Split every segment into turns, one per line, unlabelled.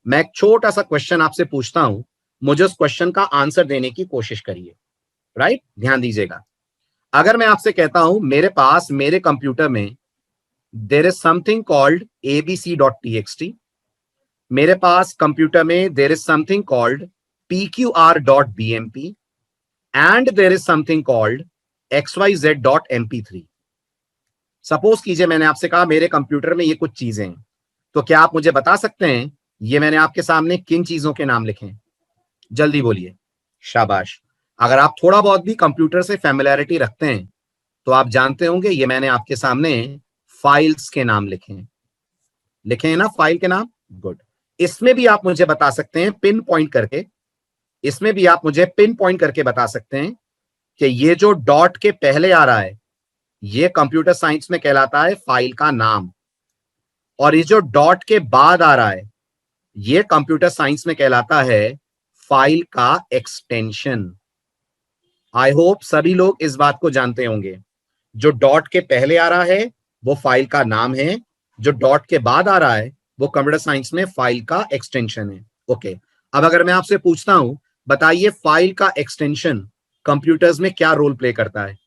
मैं एक छोटा सा क्वेश्चन आपसे पूछता हूं, मुझे उस क्वेश्चन का आंसर देने की कोशिश करिए। राइट, ध्यान दीजिएगा। अगर मैं आपसे कहता हूं मेरे पास मेरे कंप्यूटर में there is something called abc.txt, मेरे पास कंप्यूटर में there is something called pqr.bmp and there is something called xyz.mp3। Suppose कीजिए मैंने आपसे कहा मेरे कंप्यूटर में ये कुछ चीजें हैं, तो क्या आप मुझे बता सकते हैं ये मैंने आपके सामने किन चीजों के नाम लिखे हैं? जल्दी बोलिए। शाबाश। अगर आप थोड़ा बहुत भी कंप्यूटर से फैमिलियरिटी रखते हैं तो आप जानते होंगे ये मैंने आपके सामने फाइल्स के नाम लिखे हैं। लिखे हैं ना फाइल के नाम? गुड। इसमें भी आप मुझे बता सकते हैं पिन पॉइंट करके, इसमें भी आप मुझे पिन पॉइंट करके बता सकते हैं कि ये जो डॉट के पहले आ रहा है ये कंप्यूटर साइंस में कहलाता है फाइल का नाम, और ये जो डॉट के बाद आ रहा है ये कंप्यूटर साइंस में कहलाता है फाइल का एक्सटेंशन। आई होप सभी लोग इस बात को जानते होंगे। जो डॉट के पहले आ रहा है वो फाइल का नाम है, जो डॉट के बाद आ रहा है वो कंप्यूटर साइंस में फाइल का एक्सटेंशन है। ओके, अब अगर मैं आपसे पूछता हूं बताइए फाइल का एक्सटेंशन कंप्यूटर्स में क्या रोल प्ले करता है?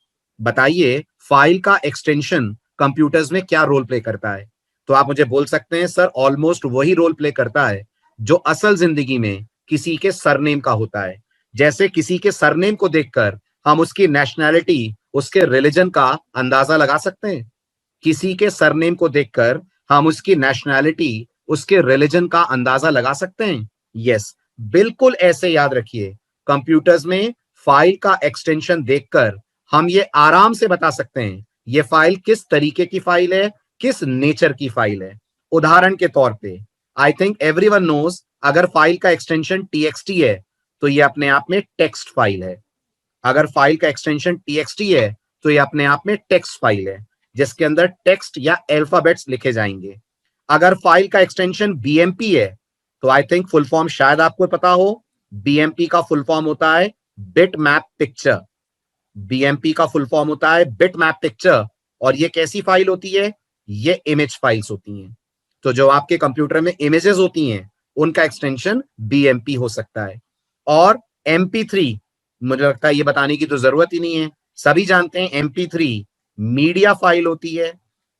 बताइए फाइल का एक्सटेंशन कंप्यूटर्स में क्या रोल प्ले करता है? तो आप मुझे बोल सकते हैं सर ऑलमोस्ट वही रोल प्ले करता है जो असल जिंदगी में किसी के सरनेम का होता है। जैसे किसी के सरनेम को देखकर हम उसकी नेशनैलिटी, उसके रिलीजन का अंदाजा लगा सकते हैं। किसी के सरनेम को देखकर हम उसकी नेशनैलिटी, उसके रिलीजन का अंदाजा लगा सकते हैं। यस, बिल्कुल ऐसे याद रखिए। कंप्यूटर्स में फाइल का एक्सटेंशन देखकर हम ये आराम से बता सकते हैं ये फाइल किस तरीके की फाइल है, किस नेचर की फाइल है। उदाहरण के तौर पे आई थिंक एवरीवन नोज अगर फाइल का एक्सटेंशन txt है तो ये अपने आप में टेक्स्ट फाइल है। अगर फाइल का एक्सटेंशन txt है तो ये अपने आप में टेक्स्ट फाइल है जिसके अंदर टेक्स्ट या अल्फाबेट्स लिखे जाएंगे। अगर फाइल का एक्सटेंशन bmp है तो आई थिंक फुल फॉर्म शायद आपको पता हो, bmp का फुल फॉर्म होता है बिट मैप पिक्चर। bmp का फुल फॉर्म होता है बिट मैप पिक्चर, और ये कैसी फाइल होती है? ये इमेज फाइल्स होती हैं। तो जो आपके कंप्यूटर में इमेजेस होती हैं उनका एक्सटेंशन bmp हो सकता है। और mp3, मुझे लगता है ये बताने की तो जरूरत ही नहीं है, सभी जानते हैं mp3 मीडिया फाइल होती है।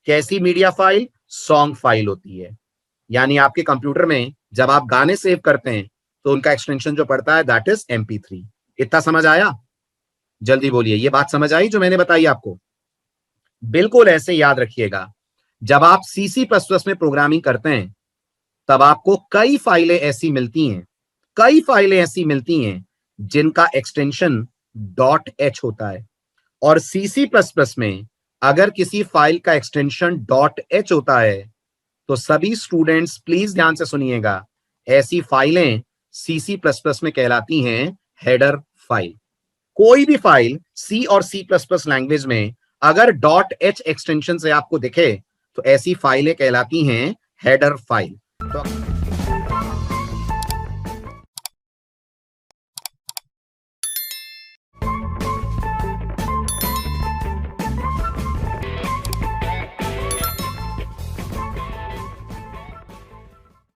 कैसी मीडिया फाइल? सॉन्ग फाइल होती है। यानी आपके कंप्यूटर में जब आप गाने सेव करते हैं तो उनका एक्सटेंशन जो पड़ता है दैट इज mp3। इतना समझ आया? जल्दी बोलिए, ये बात समझ आई जो मैंने बताई आपको? बिल्कुल ऐसे याद रखिएगा। जब आप C++ में प्रोग्रामिंग करते हैं तब आपको कई फाइलें ऐसी मिलती हैं, कई फाइलें ऐसी मिलती हैं जिनका एक्सटेंशन .h होता है। और C++ में अगर किसी फाइल का एक्सटेंशन .h होता है तो सभी स्टूडेंट्स प्लीज ध्यान से सुनिएगा, ऐसी फाइलें C++ में कहलाती हैं हेडर फाइल। कोई भी फाइल C और C++ लैंग्वेज में अगर .h एक्सटेंशन से आपको दिखे तो ऐसी फाइलें कहलाती हैं हेडर फाइल।